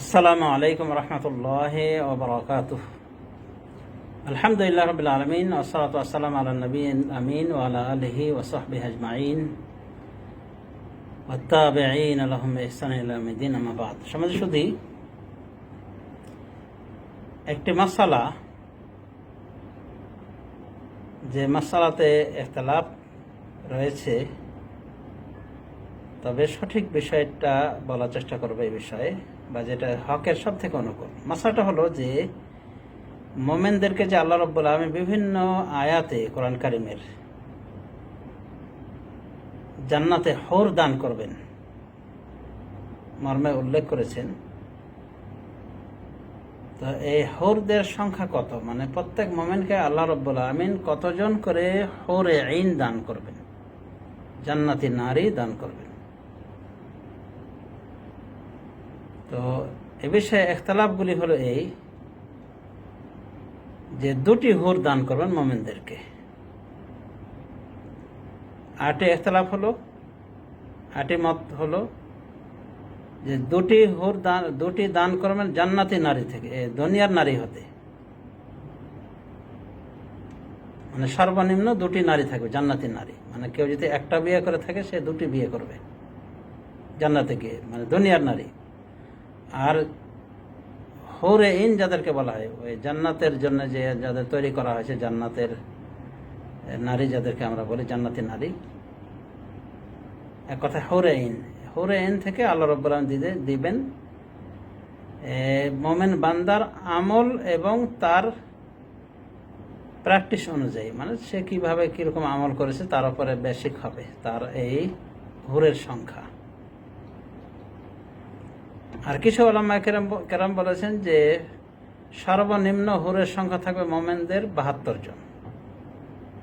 আসসালামু আলাইকুম রহমতুল্লাহি ওয়া বারাকাতুহু। আলহামদুলিল্লাহ রাব্বিল আলামিন ওয়াসসালাতু ওয়াসসালামু আলা নবিয়্যিল আমিন ওয়া আলা আলিহি ওয়া সাহবিহি আজমাইন ওয়াত্তাবিঈনা লাহুম বিইহসানিন ইলা ইয়াউমিদ্দিন, আম্মা বা'দ। সম্মানিত সুধী, একটি মাসআলা, যে মাসআলাতে ইখতিলাফ রয়েছে, তবে সঠিক বিষয়টা বলার চেষ্টা করবে এই বিষয়ে, বা যেটা হকের সব থেকে অনুকূল। মাসআলাটা হলো যে মোমেনদেরকে যে আল্লাহ রাব্বুল আলামিন বিভিন্ন আয়াতে কোরআন কারীমের জান্নাতে হুর দান করবেন মর্মে উল্লেখ করেছেন। তো এই হুরদের সংখ্যা কত, মানে প্রত্যেক মোমেনকে আল্লাহ রাব্বুল আলামিন কতজন করে হুরে আইন দান করবেন, জান্নাতি নারী দান করবেন। তো এ বিষয়ে ইখতিলাফগুলি হলো এই যে দুটি হুর দান করবেন মোমেনদেরকে। আটে ইখতিলাফ হলো, আটে মত হলো যে দুটি দান করবেন জান্নাতি নারী থেকে, দুনিয়ার নারী হতে, মানে সর্বনিম্ন দুটি নারী থাকবে, জান্নাতি নারী। মানে কেউ যদি একটা বিয়ে করে থাকে, সে দুটি বিয়ে করবে জান্নাতে গিয়ে, মানে দুনিয়ার নারী। আর হুরে ইন যাদেরকে বলা হয়, ওই জান্নাতের জন্য যে যাদের তৈরি করা হয়েছে, জান্নাতের নারী যাদেরকে আমরা বলি জান্নাতি নারী, এক কথা হুরে ইন থেকে আল্লাহ রাব্বুল আলামিন দিবেন মোমেন বান্দার আমল এবং তার প্র্যাকটিস অনুযায়ী, মানে সে কিভাবে কিরকম আমল করেছে তার উপরে বেশিক হবে তার এই হুরের সংখ্যা। আর কিছু উলামা কেরাম বলেছেন যে সর্বনিম্ন হুরের সংখ্যা থাকবে মোমেনদের 72 জন,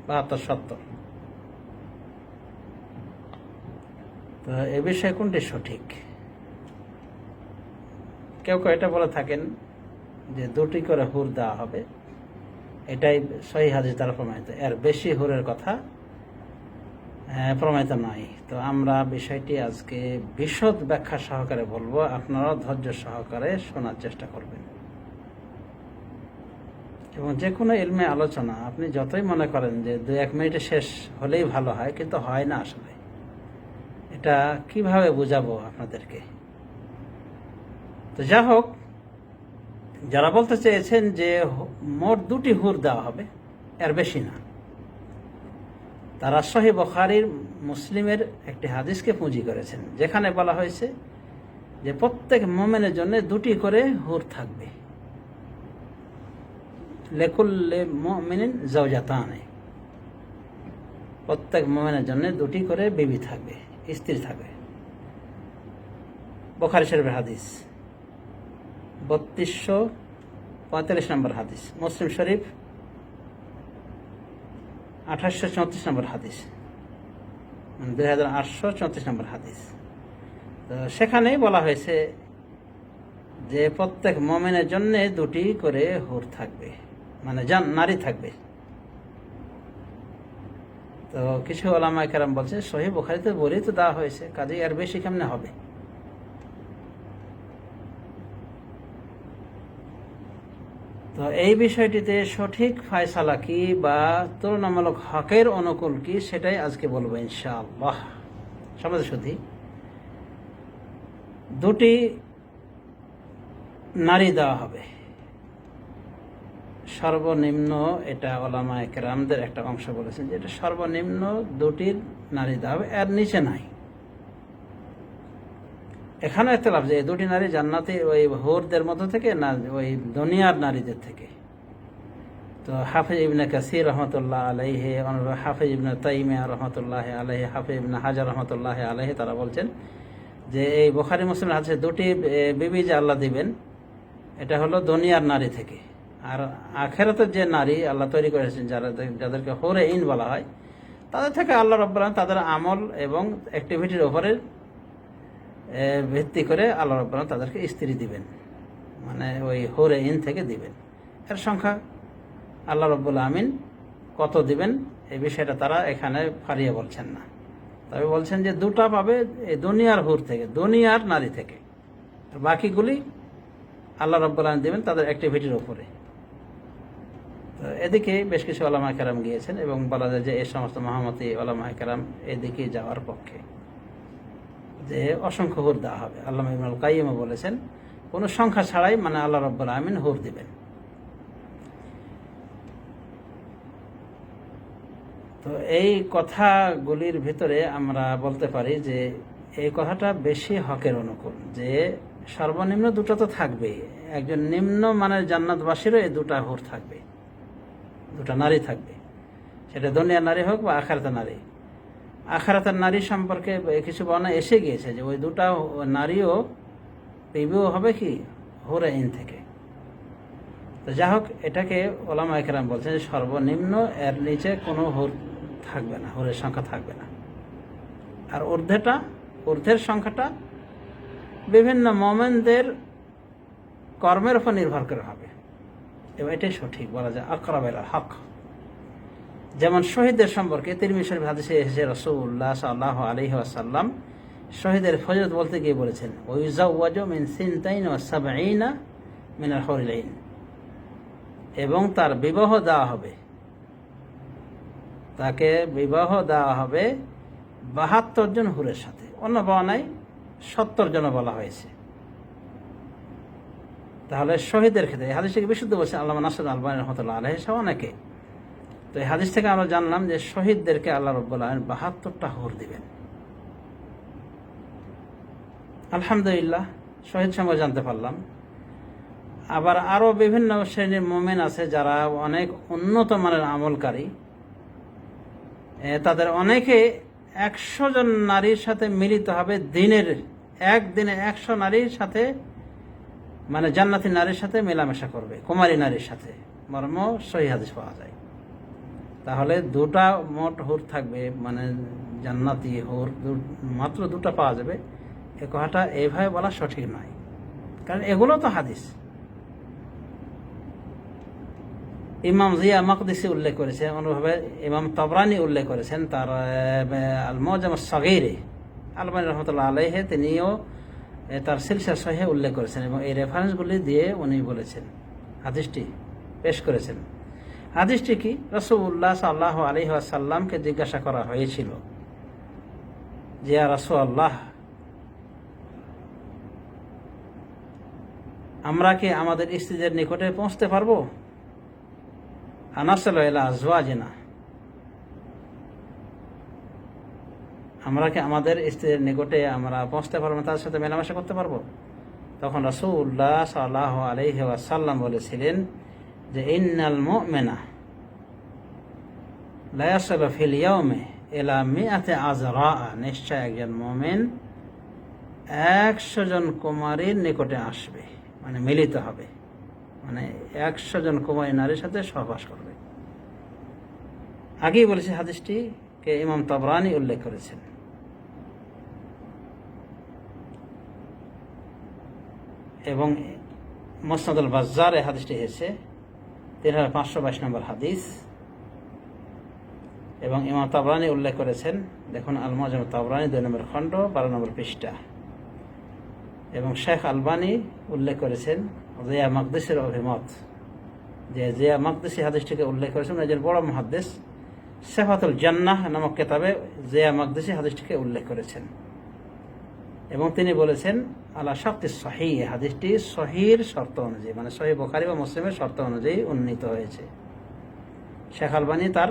72-70। তো এ বিষয়ে কোনটি সঠিক? কেউ কেউ এটা বলে থাকেন যে দুটি করে হুর দেওয়া হবে, এটাই সহিহ হাদিস দ্বারা প্রমাণিত, এর বেশি হুরের কথা প্রমাণিত নয়। তো আমরা বিষয়টি আজকে বিশদ ব্যাখ্যা সহকারে বলবো, আপনারা ধৈর্য সহকারে শোনার চেষ্টা করবেন। এবং যে কোনো ইলমে আলোচনা আপনি যতই মনে করেন যে 2-1 মিনিটে শেষ হলেই ভালো হয়, কিন্তু হয় না আসলে। এটা কিভাবে বুঝাবো আপনাদেরকে? তো যা হোক, যারা বলতে চেয়েছেন যে মোট দুটি হুর দেওয়া হবে, এর বেশি না, তারা সহিহ বুখারীর, মুসলিমের একটি হাদিসকে পুঁজি করেছেন, যেখানে বলা হয়েছে যে প্রত্যেক মোমেনের জন্য দুটি করে হুর থাকবে। লিকুল্লি মুমিনিন যাওজাতানে, প্রত্যেক মোমেনের জন্য দুটি করে বিবি থাকবে, স্ত্রী থাকবে। বুখারী শরীফের হাদিস, 3245 নম্বর হাদিস। মুসলিম শরীফ 2834 নম্বর হাদিস, 2834 নম্বর হাদিস। তো সেখানেই বলা হয়েছে যে প্রত্যেক মুমিনের জন্য দুটি করে হুর থাকবে, মানে নারী থাকবে। তো কিছু উলামা কেরাম বলছে সহিহ বুখারীতে বলেই তো দেওয়া হয়েছে, কাজেই আর বেশি কেমনে হবে? তো এই বিষয়টিতে সঠিক ফায়সালা কি বা তুলনামূলক হকের অনুকূল কি, সেটাই আজকে বলবো ইনশাআল্লাহ। সমাজে শুধু দুটি নারী দেওয়া হবে সর্বনিম্ন, এটা উলামায়ে কেরামদের একটা অংশ বলেছেন যে এটা সর্বনিম্ন দুটির নারী দেওয়া হবে, এর নিচে নাই। এখানে ইখতিলাফ যে দুটি নারী জান্নাতি ওই হুরদের মধ্য থেকে না ওই দুনিয়ার নারীদের থেকে। তো হাফিজ ইবনে কাসির রহমতুল্লাহ আলাইহি, হাফিজ ইবনে তাইমিয়া রহমতুল্লাহ আলাইহি, হাফিজ ইবনে হাজার রহমতুল্লাহ আলাইহি, তারা বলছেন যে এই বুখারী মুসলিমের হাদিসে দুটি বিবি যে আল্লাহ দিবেন, এটা হলো দুনিয়ার নারী থেকে। আর আখিরাতের যে নারী আল্লাহ তৈরি করেছেন, যাদেরকে হুরে ইন বলা হয়, তাদের থেকে আল্লাহ রাব্বুল আলামিন তাদের আমল এবং অ্যাক্টিভিটির উপরে ভিত্তি করে আল্লাহ রাব্বুল আলামিন তাদেরকে স্ত্রী দিবেন, মানে ওই হুরে ইন থেকে দিবেন। এর সংখ্যা আল্লাহ রাব্বুল আলামিন কত দিবেন এই বিষয়টা তারা এখানে ফারিয়ে বলছেন না, তবে বলছেন যে দুটা পাবে এই দুনিয়ার হুর থেকে, দুনিয়ার নারী থেকে, আর বাকিগুলি আল্লাহ রাব্বুল আলামিন দেবেন তাদের অ্যাক্টিভিটির উপরে। তো এদিকে বেশ কিছু ওলামায়ে কেরাম গিয়েছেন এবং বলা যায় যে এই সমস্ত মহামতি ওলামায়ে কেরাম এদিকে যাওয়ার পক্ষে, যে অসংখ্য হুর দেওয়া হবে। আল্লামা ইবনুল কাইয়্যিমও বলেছেন কোনো সংখ্যা ছাড়াই মানে আল্লাহ রাব্বুল আলামিন হুর দিবেন। তো এই কথাগুলির ভিতরে আমরা বলতে পারি যে এই কথাটা বেশি হকের অনুকূল, যে সর্বনিম্ন দুটো তো থাকবেই। একজন নিম্ন মানের জান্নাতবাসীরও এই দুটা হুর থাকবে, দুটা নারী থাকবে, সেটা দুনিয়ার নারী হোক বা আখিরাতের নারী। আখিরাতের নারী সম্পর্কে কিছু বর্ণনা এসে গিয়েছে যে ওই দুটা নারীও বিবাহ হবে কি হুরে আইন থেকে। তো যা হোক, এটাকে ওলামায়ে কেরাম বলছেন যে সর্বনিম্ন এর নিচে কোনো হুর থাকবে না, হুরের সংখ্যা থাকবে না। আর ঊর্ধ্বের সংখ্যাটা বিভিন্ন মোমেনদের কর্মের উপর নির্ভর করে হবে, এবং এটাই সঠিক বলা যায় আকরাবের হক। যেমন শহীদদের সম্পর্কে তিরমিজি শরীফ হাদিসে এসেছে রাসূলুল্লাহ সাল্লাল্লাহু আলাইহি ওয়াসাল্লাম শহীদের ফজিলত বলতে গিয়ে বলেছেন ওয়ায়ুযাওয়াজু মিন সিনতাইন ওয়া সাবঈনা মিনাল হুরিল আইন, এবং তার বিবাহ দেওয়া হবে, তাকে বিবাহ দেওয়া হবে ৭২ জন হুরের সাথে। অন্য বর্ণনায় ৭০ জন বলা হয়েছে। তাহলে শহীদের ক্ষেত্রে এই হাদিসটাকে বিশুদ্ধ বলছেন আল্লামা নাসির আলবানী রাহমাতুল্লাহ আলাইহি সহ অনেকে। তো এই হাদিস থেকে আমরা জানলাম যে শহীদদেরকে আল্লাহ রাব্বুল আলামিন ৭২টা হুর দিবেন। আলহামদুলিল্লাহ, শহীদ সম্পর্কে জানতে পারলাম। আবার আরও বিভিন্ন শ্রেণীর মুমিন আছে যারা অনেক উন্নত মানের আমলকারী, তাদের অনেকে ১০০ জন নারীর সাথে মিলিত হবে একদিনে ১০০ নারীর সাথে, মানে জান্নাতি নারীর সাথে মেলামেশা করবে, কুমারী নারীর সাথে। মর্ম সহিহ হাদিস পাওয়া যায়। তাহলে দুটা মোট হুর থাকবে, মানে জান্নাতি হুর মাত্র দুটা পাওয়া যাবে। এ কথাটা এইভাবে বলা সঠিক নয়, কারণ এগুলো তো হাদিস। ইমাম জিয়া মাকদিসি উল্লেখ করেছেন, অনুভাবে ইমাম তাবরানি উল্লেখ করেছেন তার আল মুআজাম আস-সাগীরে, আলবানী রাহমাতুল্লাহ আলাইহি তিনিও তার সিলসিলা সহিহ উল্লেখ করেছেন, এবং এই রেফারেন্সগুলি দিয়ে উনি বলেছেন, হাদিসটি পেশ করেছেন। হাদিসটি কি? রাসূলুল্লাহ সাল্লাল্লাহু আলাইহি ওয়াসাল্লামকে জিজ্ঞাসা করা হয়েছিল যে ইয়া রাসূলুল্লাহ, আমরা কি আমাদের স্ত্রীদের নিকটে পৌঁছতে পারবো? আনাসালু ইলা আজওয়াজিনা, আমরা কি আমাদের স্ত্রীদের নিকটে আমরা পৌঁছতে পারবো, তাদের সাথে মেলামেশা করতে পারবো? তখন রাসূলুল্লাহ সাল্লাল্লাহু আলাইহি ওয়াসাল্লাম বলেছিলেন যে ইন্নাল মুমিনা লা ইয়াসিলু ফিল ইয়াউমি ইলা মিআতি আযরা, নিশ্চয় একজন মুমিন ১০০ জন কুমারীর নিকটে আসবে, মানে মিলিত হবে, মানে ১০০ জন কুমারী নারীর সাথে সহবাস করবে। আগেই বলেছি হাদিসটি কে ইমাম তাবরানি উল্লেখ করেছেন। এবং মুসনাদুল বাজ্জার এই হাদিসটি এসেছে ৩৫২২ নম্বর হাদিস, এবং ইমাম তাবরানি উল্লেখ করেছেন, দেখুন আল মুআজাম তাবরানি ২ নম্বর খণ্ড ১২ নম্বর পৃষ্ঠা। এবং শেখ আলবানী উল্লেখ করেছেন জিয়া মাকদিসের অভিমত, যে জিয়া মাকদিসি হাদিসটিকে উল্লেখ করেছেন, একজন বড় মুহাদ্দিস সিফাতুল জান্নাহ নামক কিতাবে জিয়া মাকদিসি হাদিসটিকে উল্লেখ করেছেন, এবং তিনি বলেছেন আলা শারতি সহিহ, হাদিসটি সহির শর্ত অনুযায়ী, মানে সহিহ বুখারী বা মুসলিমের শর্ত অনুযায়ী উন্নীত হয়েছে। শেখ আলবানী তার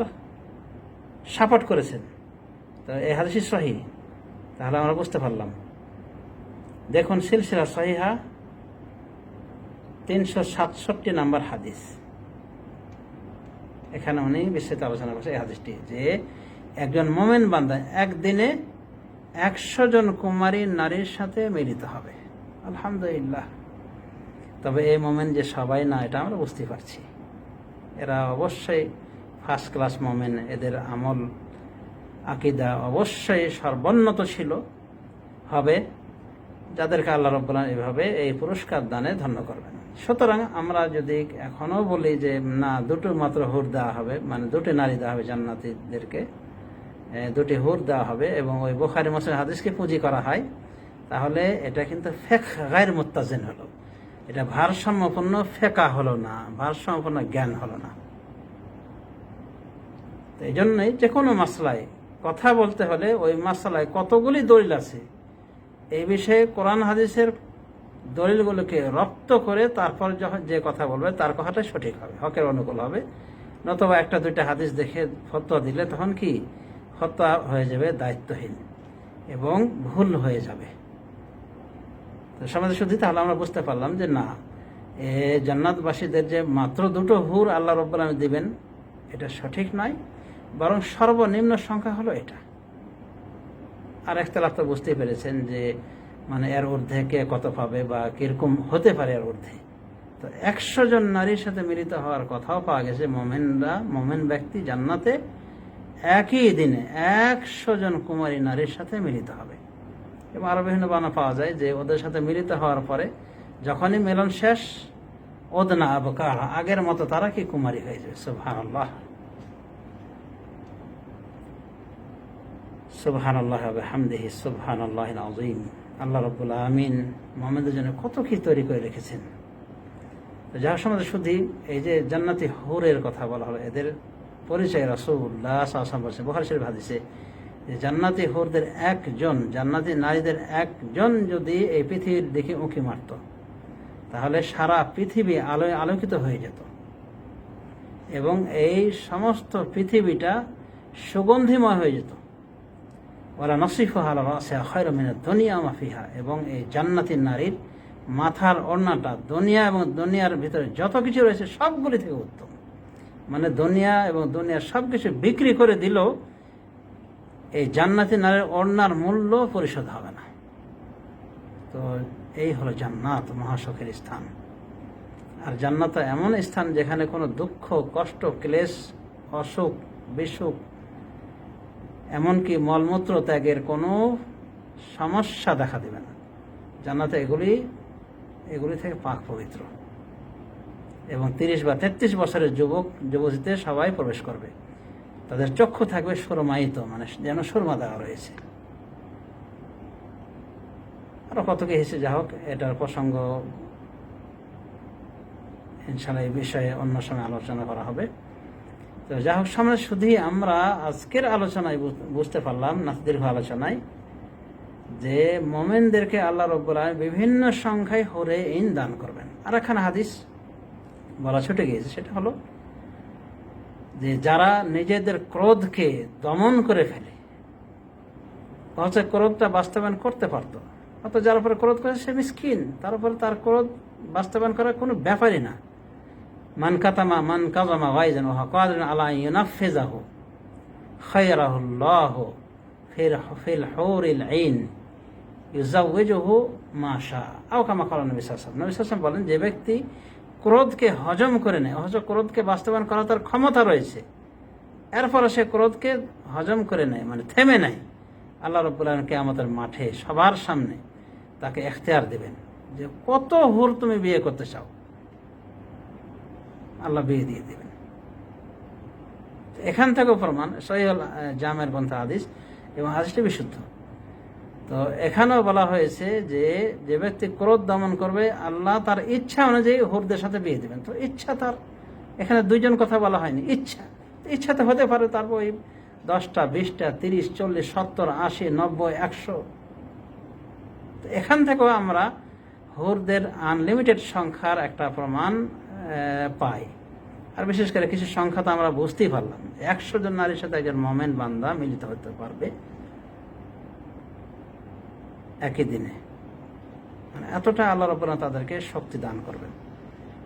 সাপোর্ট করেছেন। তো এই হাদিসই সহিহ, তাহলে আমরা বুঝতে পারলাম। দেখুন সিলসিলা সহিহা ৩৬৭ নম্বর হাদিস, এখানে উনি বিস্তারিত আলোচনা করছে এই হাদিসটি, যে একজন মুমিন বান্দা একদিনে ১০০ জন কুমারী নারীর সাথে মিলিত হবে। আলহামদুলিল্লাহ। তবে এই মুমিন যে সবাই না, এটা আমরা বুঝতে পারছি। এরা অবশ্যই ফার্স্ট ক্লাস মুমিন, এদের আমল আকীদা অবশ্যই সর্বোন্নত ছিল হবে, যাদেরকে আল্লাহ রাব্বুল আলামিন এভাবে এই পুরস্কার দানে ধন্য করবেন। সুতরাং আমরা যদি এখনো বলি যে না, দুটো মাত্র হুর দেওয়া হবে, মানে দুটি নারী দেওয়া হবে জান্নাতীদেরকে, দুটি হুর দেওয়া হবে, এবং ওই বুখারী মুসলিম হাদিসকে পুঁজি করা হয়, তাহলে এটা কিন্তু ফিকহ গায়র মুত্তাজিন হলো। এটা ভারসাম্যপূর্ণ ফেকা হলো না, ভারসাম্যপূর্ণ জ্ঞান হলো না। তো এই জন্যই যে কোনো মাসলায় কথা বলতে হলে ওই মাসলায় কতগুলি দলিল আছে এই বিষয়ে কোরআন হাদিসের দলিলগুলোকে রপ্ত করে তারপর যখন যে কথা বলবে তার কথাটাই সঠিক হবে, হকের অনুকূল হবে। নতুবা একটা দুইটা হাদিস দেখে ফতোয়া দিলে তখন কি ফতোয়া হয়ে যাবে দায়িত্বহীন এবং ভুল হয়ে যাবে। তো সমাজে শুধু তাহলে আমরা বুঝতে পারলাম যে না, জান্নাতবাসীদের যে মাত্র দুটো হুর আল্লাহ রাব্বুল আলামিন দিবেন এটা সঠিক নয়, বরং সর্বনিম্ন সংখ্যা হলো এটা। আর ইখতিলাফ তো বুঝতেই পেরেছেন যে মানে এর ঊর্ধ্বে কে কত পাবে বা কিরকম হতে পারে এর ঊর্ধ্বে। তো 100 জন নারীর সাথে মিলিত হওয়ার কথাও পাওয়া গেছে। মোমেন ব্যক্তি জান্নাতে একই দিনে 100 জন কুমারী নারীর সাথে মিলিত হবে। এবং আরো বিভিন্ন বর্ণনা পাওয়া যায় যে ওদের সাথে মিলিত হওয়ার পরে যখনই মিলন শেষ, ওদনা আবকারা, আগের মতো তারা কি কুমারী হয়ে যাবে। সুবহানাল্লাহ, সুবহানাল্লাহ ওয়া বিহামদিহি, সুবহানাল্লাহিল আযীম। আল্লাহ রাব্বুল আমিন মুমিনদের জন্য কত কি তৈরি করে রেখেছেন। যার সমাজে শুধু এই যে জান্নাতি হুরের কথা বলা হলো, এদের পরিচয় রাসূলুল্লাহ সাল্লাল্লাহু আলাইহি ওয়াসাল্লাম বলেছেন বুখারী শরীফ হাদিসে যে জান্নাতি হুরদের একজন, জান্নাতি নারীদের একজন যদি এই পৃথিবীর দিকে উঁকি মারত তাহলে সারা পৃথিবী আলোয় আলোকিত হয়ে যেত এবং এই সমস্ত পৃথিবীটা সুগন্ধিময় হয়ে যেত। ওয়ালা নসিফুহা আলা রাসিহা খায়রুম মিনাদ দুনিয়া ওয়া মা ফিহা, এবং এই জান্নাতি নারীর মাথার ওড়নাটা দুনিয়া এবং দুনিয়ার ভিতরে যত কিছু রয়েছে সবগুলি থেকে উত্তম। মানে দুনিয়া এবং দুনিয়ার সবকিছু বিক্রি করে দিল, এই জান্নাতি নারীর ওড়নার মূল্য পরিশোধ হবে না। তো এই হলো জান্নাত, মহাসুখের স্থান। আর জান্নাত এমন স্থান যেখানে কোনো দুঃখ, কষ্ট, ক্লেশ, অসুখ, বিসুখ, এমনকি মলমূত্র ত্যাগের কোনো সমস্যা দেখা দেবে না। জান্নাতে এগুলি থেকে পাক পবিত্র। এবং 30 বা 33 বছরের যুবক যুবতীতে সবাই প্রবেশ করবে। তাদের চক্ষু থাকবে সুরমায়িত, মানে যেন সুরমা দেওয়া রয়েছে। আরো কত কি হিসেবে, যা হোক এটার প্রসঙ্গ ইনশাআল্লাহ এই বিষয়ে অন্য সময় আলোচনা করা হবে। তো যা হোক, সামনে শুধুই আমরা আজকের আলোচনায় বুঝতে পারলাম, না দীর্ঘ আলোচনায়, যে মোমেনদেরকে আল্লাহ রাব্বুল আলামিন বিভিন্ন সংখ্যায় হরে ইন দান করবেন। আর একখানা হাদিস বলা ছুটে গিয়েছে, সেটা হলো যে যারা নিজেদের ক্রোধকে দমন করে ফেলে, হচ্ছে ক্রোধটা বাস্তবায়ন করতে পারতো, অত যার উপরে ক্রোধ করে সে মিসকিন, তার উপরে তার ক্রোধ বাস্তবায়ন করার কোনো ব্যাপারই না। মান কাযামা গায়জান ওয়া কাদিরুন আলা ইউনাফিযাহু খায়রাহুল্লাহু ফিল হুরিল আইন ইউযাওয়িজুহু মা শা, আও কামা ক্বালা নবী সাল্লাল্লাহু আলাইহি ওয়াসাল্লাম। নবী সাল্লাল্লাহু আলাইহি ওয়াসাল্লাম বলেন, যে ব্যক্তি ক্রোধকে হজম করে নেয়, অথচ ক্রোধকে বাস্তবায়ন করার তার ক্ষমতা রয়েছে, এরপরে সে ক্রোধকে হজম করে নেয়, মানে থেমে নেয়, আল্লাহ রাব্বুল আলামিন কিয়ামতের মাঠে সবার সামনে তাকে এখতিয়ার দেবেন যে কত হুর তুমি বিয়ে করতে চাও, আল্লাহ বিয়ে দিয়ে দেবেন। এখান থেকেও প্রমাণ, সহিহ জামের গ্রন্থ হাদিস, এবং হাদিসটি বিশুদ্ধ। তো এখানেও বলা হয়েছে যে যে ব্যক্তি ক্রোধ দমন করবে, আল্লাহ তার ইচ্ছা অনুযায়ী হুরদের সাথে বিয়ে দেবেন। তো ইচ্ছা তার, এখানে দুইজন কথা বলা হয়নি, ইচ্ছা তো হতে পারে তারপর ওই 10টা, 20টা, 30, 40, 70, 80, 90, 100। তো এখান থেকেও আমরা হুরদের আনলিমিটেড সংখ্যার একটা প্রমাণ পাই। আর বিশেষ করে কিছু সংখ্যা তো আমরা বুঝতেই পারলাম, 100 জন নারীর সাথে একজন মোমেন বান্দা মিলিত হতে পারবে একই দিনে, মানে এতটা আল্লাহ রাব্বুল আলামিন তাদেরকে শক্তি দান করবেন।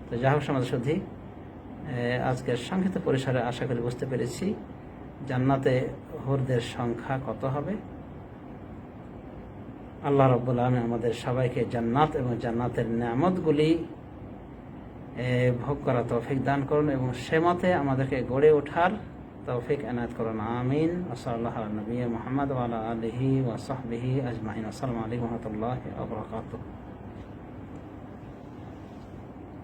তো যা হোক, সমাজ শুধু আজকের সংক্ষিপ্ত পরিসরে আশা করি বুঝতে পেরেছি জান্নাতে হুরদের সংখ্যা কত হবে। আল্লাহ রাব্বুল আলামিন আমাদের সবাইকে জান্নাত এবং জান্নাতের নিয়ামতগুলি ভোগ করা তৌফিক দান করুন এবং সে মতে আমাদেরকে গড়ে ওঠার তৌফিক এনায়েত করুন। আমিন। সাল্লাল্লাহু আলা নবিয়্যিনা মুহাম্মদ ওয়া আলা আলিহি ওয়া সাহবিহি আজমাইন। আসসালামু আলাইকুম ওয়া রাহমাতুল্লাহি ওয়া বারাকাতুহু।